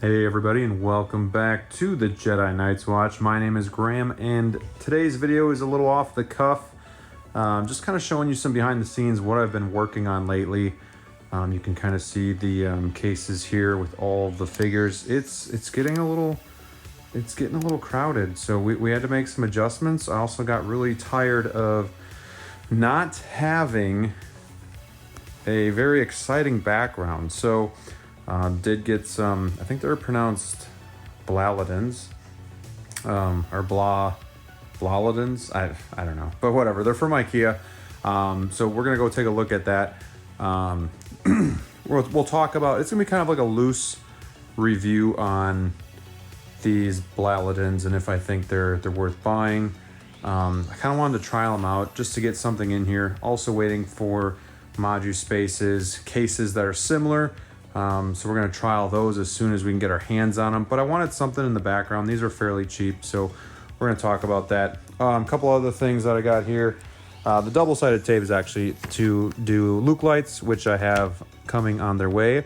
Hey everybody, and welcome back to the Jedi Knights Watch. My name is Graham, and today's video is a little off the cuff. Just kind of showing you some behind the scenes, what I've been working on lately. You can kind of see the cases here with all the figures. It's getting a little crowded, so we had to make some adjustments. I also got really tired of not having a very exciting background, so did get some, I think they're pronounced Blalidens, or Blalidens, I don't know, but whatever, they're from IKEA. So we're gonna go take a look at that. We'll talk about, it's gonna be kind of like a loose review on these Blalidens and if I think they're worth buying. I kind of wanted to try them out just to get something in here. Also waiting for Maju Spaces cases that are similar. So we're going to trial those as soon as we can get our hands on them. But I wanted something in the background. These are fairly cheap, so we're going to talk about that. A couple other things that I got here. The double-sided tape is actually to do Luke lights, which I have coming on their way.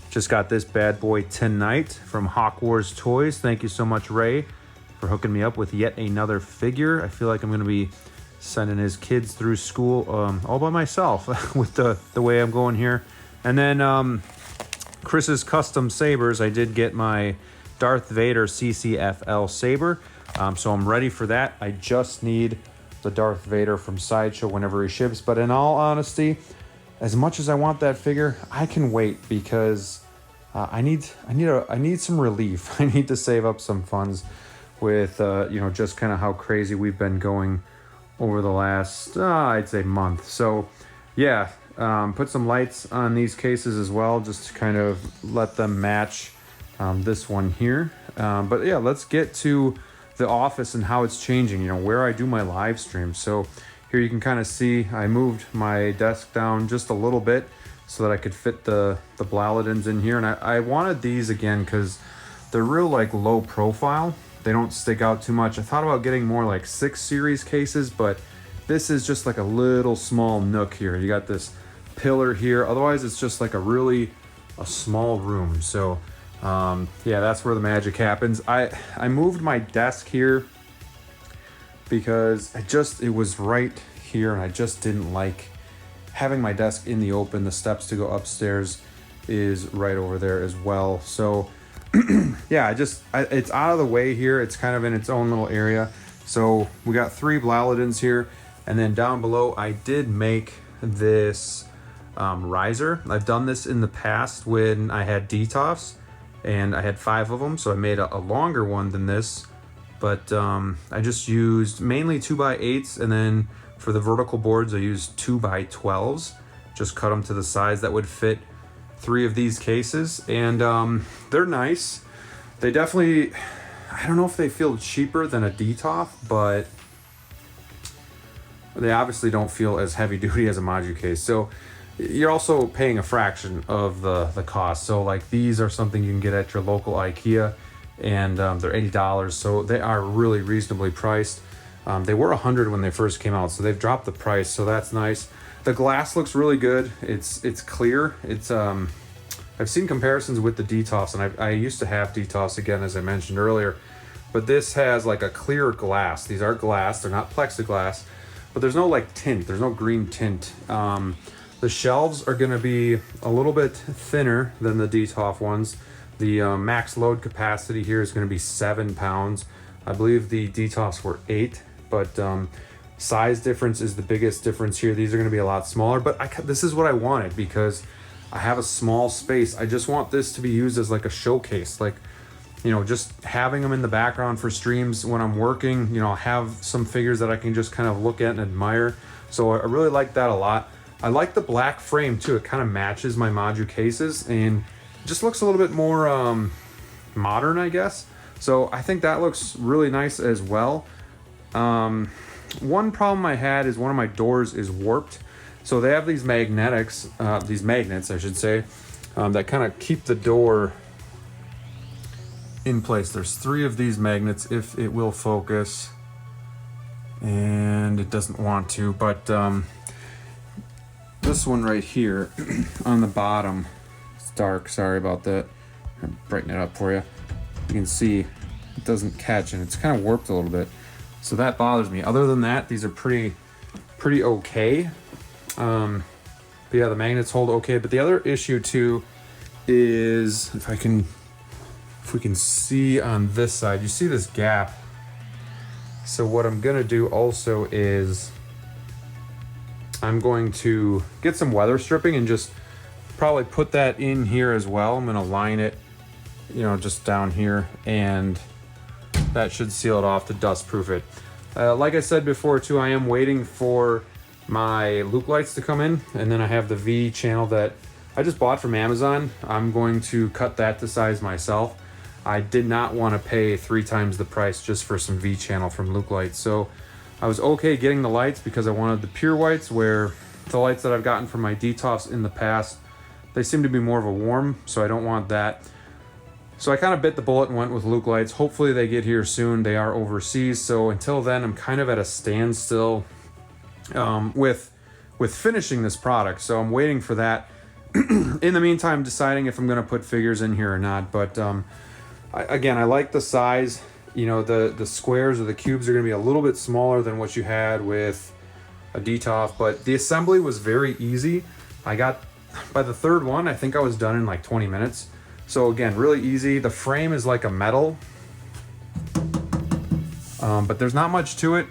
Just got this bad boy tonight from Hawk Wars Toys. Thank you so much, Ray, for hooking me up with yet another figure. I feel like I'm going to be sending his kids through school all by myself with the way I'm going here. And then Chris's Custom Sabers, I did get my Darth Vader CCFL Saber, so I'm ready for that. I just need the Darth Vader from Sideshow whenever he ships, but in all honesty, as much as I want that figure, I can wait because I need some relief. I need to save up some funds with just kind of how crazy we've been going over the last I'd say month. So yeah, put some lights on these cases as well, just to kind of let them match this one here. But yeah, let's get to the office and how it's changing, where I do my live stream. So here you can kind of see I moved my desk down just a little bit so that I could fit the Blalidens in here. And I wanted these again because they're real like low profile. They don't stick out too much. I thought about getting more like 6 series cases, but this is just like a little small nook here. You got this pillar here. Otherwise, it's just like a small room. So yeah, that's where the magic happens. I moved my desk here because it was right here, and I just didn't like having my desk in the open. The steps to go upstairs is right over there as well. So yeah, it's out of the way here. It's kind of in its own little area. So we got 3 Blalidens here, and then down below I did make this riser. I've done this in the past when I had DTOFs, and I had 5 of them, so I made a longer one than this. But I just used mainly 2x8s, and then for the vertical boards I used 2x12s. Just cut them to the size that would fit 3 of these cases, and they're nice. They definitely, I don't know if they feel cheaper than a DTOF, but they obviously don't feel as heavy duty as a Maju case. So you're also paying a fraction of the cost. So like these are something you can get at your local IKEA, and they're $80, so they are really reasonably priced. They were $100 when they first came out, so they've dropped the price, so that's nice. The glass looks really good. It's clear. It's I've seen comparisons with the DTOFs, and I used to have DTOFs again, as I mentioned earlier, but this has like a clear glass. These are glass, they're not plexiglass, but there's no like tint, there's no green tint. The shelves are gonna be a little bit thinner than the DTOF ones. The max load capacity here is gonna be 7 pounds. I believe the DTOFs were 8, but size difference is the biggest difference here. These are going to be a lot smaller, but this is what I wanted because I have a small space. I just want this to be used as like a showcase, like, just having them in the background for streams when I'm working, have some figures that I can just kind of look at and admire. So I really like that a lot. I like the black frame too. It kind of matches my Maju cases and just looks a little bit more modern, I guess. So I think that looks really nice as well. One problem I had is one of my doors is warped. So they have these magnets, I should say, that kind of keep the door in place. There's 3 of these magnets, if it will focus, and it doesn't want to, but this one right here on the bottom, it's dark, sorry about that. I'll brighten it up for you. You can see it doesn't catch and it's kind of warped a little bit. So that bothers me. Other than that, these are pretty okay. But yeah, the magnets hold okay. But the other issue too is if we can see on this side, you see this gap. So what I'm gonna do also is I'm going to get some weather stripping and just probably put that in here as well. I'm gonna line it, you know, just down here, and that should seal it off to dust proof it. Like I said before too, I am waiting for my loop lights to come in, and then I have the V channel that I just bought from Amazon. I'm going to cut that to size myself. I did not want to pay 3 times the price just for some V channel from Loop Lights. So I was okay getting the lights because I wanted the pure whites, where the lights that I've gotten from my DTOFs in the past, they seem to be more of a warm, so I don't want that. So I kind of bit the bullet and went with Loop Lights. Hopefully they get here soon. They are overseas, so until then I'm kind of at a standstill with finishing this product. So I'm waiting for that. In the meantime, deciding if I'm going to put figures in here or not. But again, I like the size. You know, the squares or the cubes are going to be a little bit smaller than what you had with a DTOF, but the assembly was very easy. I got, by the third one, I think I was done in like 20 minutes. So again, really easy. The frame is like a metal, but there's not much to it.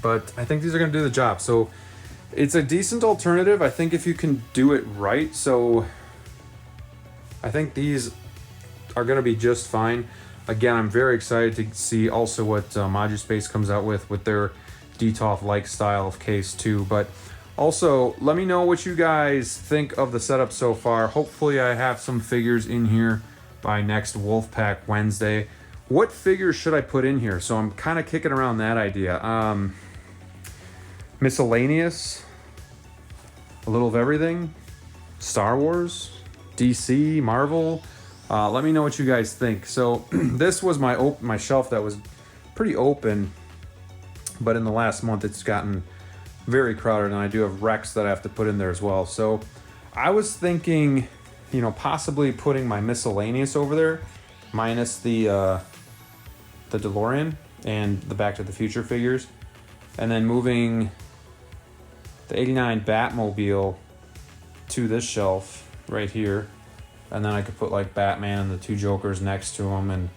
But I think these are going to do the job. So it's a decent alternative, I think, if you can do it right. So I think these are going to be just fine. Again, I'm very excited to see also what ModuSpace comes out with their DTOF-like style of case too. But also, let me know what you guys think of the setup so far. Hopefully I have some figures in here by next Wolfpack Wednesday. What figures should I put in here? So I'm kind of kicking around that idea. Miscellaneous, a little of everything, Star Wars, DC, Marvel. Let me know what you guys think. So this was my shelf that was pretty open, but in the last month it's gotten very crowded, and I do have Rex that I have to put in there as well. So I was thinking, you know, possibly putting my miscellaneous over there, minus the DeLorean and the Back to the Future figures, and then moving the 89 Batmobile to this shelf right here. And then I could put like Batman and the 2 Jokers next to him,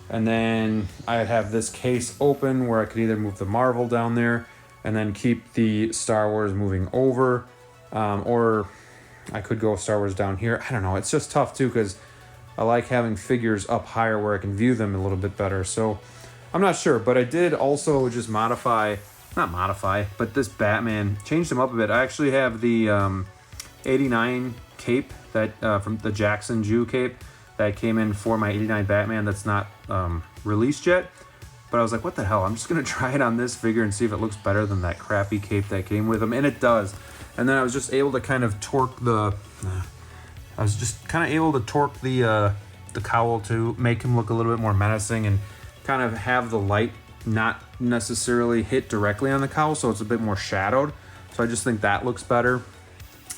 and then I'd have this case open where I could either move the Marvel down there and then keep the Star Wars moving over, or I could go Star Wars down here. I don't know. It's just tough too because I like having figures up higher where I can view them a little bit better. So I'm not sure, but I did also just not modify, but this Batman, changed him up a bit. I actually have the 89 cape that from the Jackson Jew cape that came in for my 89 Batman that's not released yet. But I was like, what the hell? I'm just going to try it on this figure and see if it looks better than that crappy cape that came with him. And it does. And then I was just able to kind of torque the cowl to make him look a little bit more menacing and kind of have the light not necessarily hit directly on the cowl, so it's a bit more shadowed. So I just think that looks better.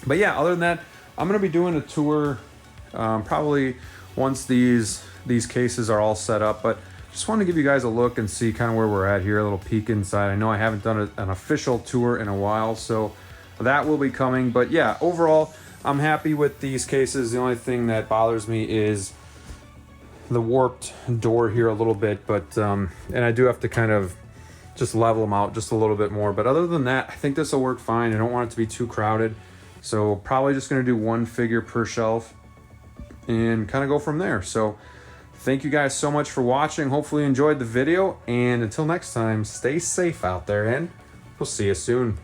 But yeah, other than that, I'm going to be doing a tour probably once these cases are all set up. But just want to give you guys a look and see kind of where we're at here, a little peek inside. I know I haven't done an official tour in a while, so that will be coming. But yeah, overall, I'm happy with these cases. The only thing that bothers me is the warped door here a little bit, but and I do have to kind of just level them out just a little bit more. But other than that, I think this will work fine. I don't want it to be too crowded, so probably just going to do 1 figure per shelf and kind of go from there. So thank you guys so much for watching. Hopefully you enjoyed the video, and until next time, stay safe out there, and we'll see you soon.